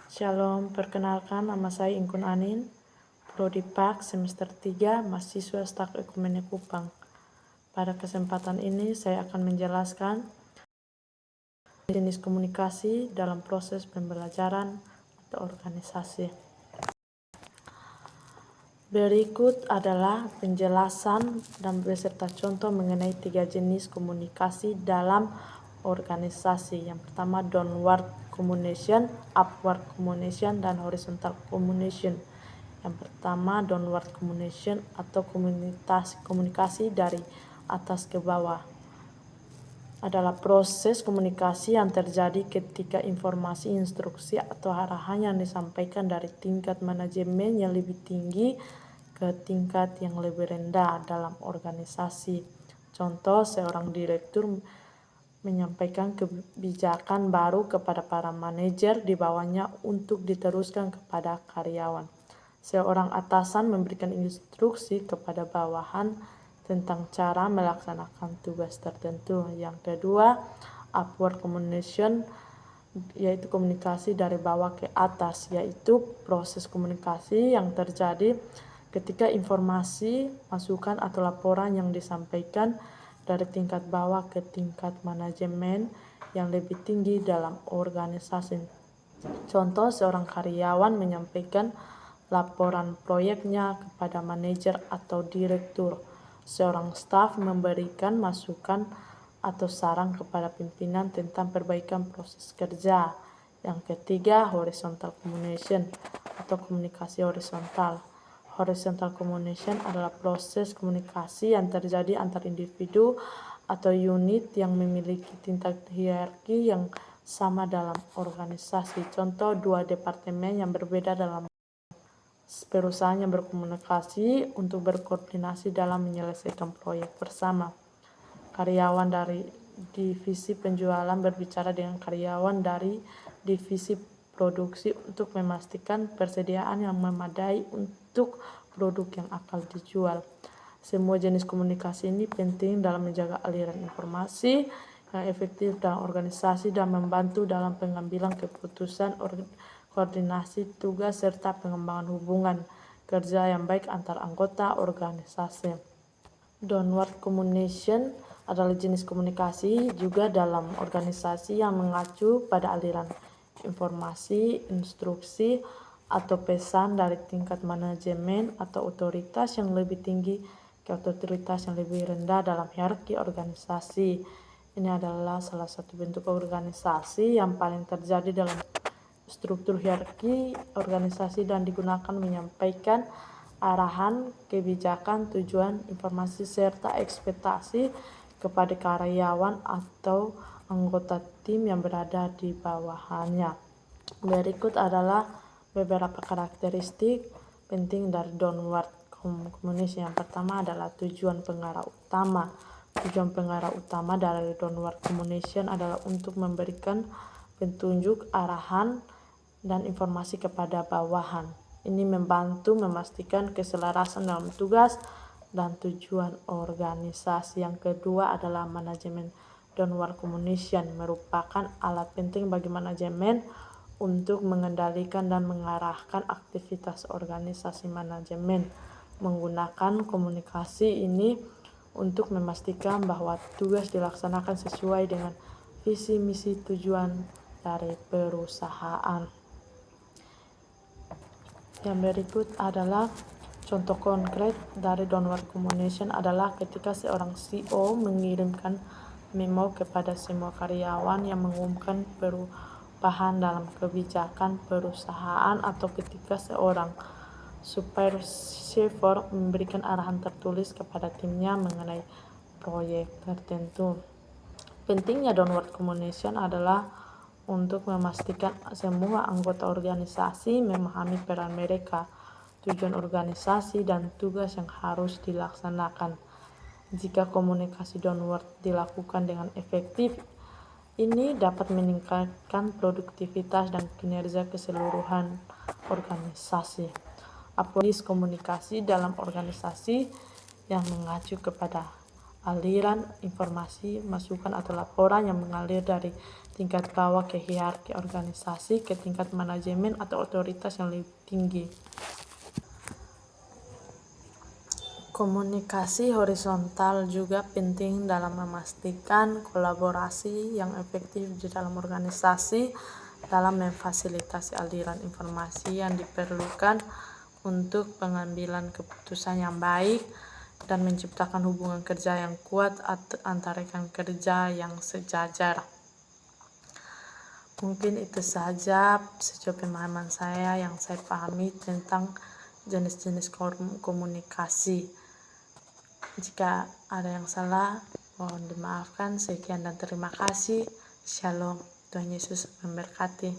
Shalom, perkenalkan nama saya Ingkun Anin, Prodi PAK semester 3, mahasiswa Stak Ekumenik Kupang. Pada kesempatan ini saya akan menjelaskan jenis komunikasi dalam proses pembelajaran atau organisasi. Berikut adalah penjelasan dan beserta contoh mengenai 3 jenis komunikasi dalam organisasi. Yang pertama downward communication, upward communication, dan horizontal communication. Yang pertama downward communication atau komunikasi dari atas ke bawah adalah proses komunikasi yang terjadi ketika informasi, instruksi, atau arahan yang disampaikan dari tingkat manajemen yang lebih tinggi ke tingkat yang lebih rendah dalam organisasi. Contoh, seorang direktur menyampaikan kebijakan baru kepada para manajer di bawahnya untuk diteruskan kepada karyawan. Seorang atasan memberikan instruksi kepada bawahan tentang cara melaksanakan tugas tertentu. Yang kedua, upward communication, yaitu komunikasi dari bawah ke atas, yaitu proses komunikasi yang terjadi ketika informasi, masukan, atau laporan yang disampaikan dari tingkat bawah ke tingkat manajemen yang lebih tinggi dalam organisasi. Contoh, seorang karyawan menyampaikan laporan proyeknya kepada manajer atau direktur. Seorang staf memberikan masukan atau saran kepada pimpinan tentang perbaikan proses kerja. Yang ketiga, horizontal communication atau komunikasi horizontal. Horizontal communication adalah proses komunikasi yang terjadi antar individu atau unit yang memiliki tingkat hierarki yang sama dalam organisasi. Contoh, 2 departemen yang berbeda dalam perusahaan yang berkomunikasi untuk berkoordinasi dalam menyelesaikan proyek bersama. Karyawan dari divisi penjualan berbicara dengan karyawan dari divisi produksi untuk memastikan persediaan yang memadai untuk produk yang akan dijual. Semua jenis komunikasi ini penting dalam menjaga aliran informasi yang efektif dalam organisasi dan membantu dalam pengambilan keputusan, koordinasi tugas, serta pengembangan hubungan kerja yang baik antar anggota organisasi. Downward communication adalah jenis komunikasi juga dalam organisasi yang mengacu pada aliran informasi, instruksi, atau pesan dari tingkat manajemen atau otoritas yang lebih tinggi ke otoritas yang lebih rendah dalam hierarki organisasi. Ini adalah salah satu bentuk organisasi yang paling terjadi dalam struktur hierarki organisasi dan digunakan menyampaikan arahan, kebijakan, tujuan, informasi, serta ekspektasi kepada karyawan atau anggota tim yang berada di bawahannya. Berikut adalah beberapa karakteristik penting dari downward communication. Yang pertama adalah tujuan pengarah utama. Tujuan pengarah utama dari downward communication adalah untuk memberikan petunjuk, arahan, dan informasi kepada bawahan. Ini membantu memastikan keselarasan dalam tugas dan tujuan organisasi. Yang kedua adalah manajemen. Downward communication merupakan alat penting bagi manajemen untuk mengendalikan dan mengarahkan aktivitas organisasi. Manajemen menggunakan komunikasi ini untuk memastikan bahwa tugas dilaksanakan sesuai dengan visi, misi, tujuan dari perusahaan. Yang berikut adalah contoh konkret dari downward communication adalah ketika seorang CEO mengirimkan memo kepada semua karyawan yang mengumumkan perubahan dalam kebijakan perusahaan, atau ketika seorang supervisor memberikan arahan tertulis kepada timnya mengenai proyek tertentu. Pentingnya downward communication adalah untuk memastikan semua anggota organisasi memahami peran mereka, tujuan organisasi, dan tugas yang harus dilaksanakan. Jika komunikasi downward dilakukan dengan efektif, ini dapat meningkatkan produktivitas dan kinerja keseluruhan organisasi. Apalagi komunikasi dalam organisasi yang mengacu kepada aliran informasi, masukan atau laporan yang mengalir dari tingkat bawah ke hierarki organisasi ke tingkat manajemen atau otoritas yang lebih tinggi. Komunikasi horizontal juga penting dalam memastikan kolaborasi yang efektif di dalam organisasi dalam memfasilitasi aliran informasi yang diperlukan untuk pengambilan keputusan yang baik dan menciptakan hubungan kerja yang kuat antara rekan kerja yang sejajar. Mungkin itu saja sejauh pemahaman saya yang saya pahami tentang jenis-jenis komunikasi. Jika ada yang salah, mohon dimaafkan. Sekian dan terima kasih. Shalom. Tuhan Yesus memberkati.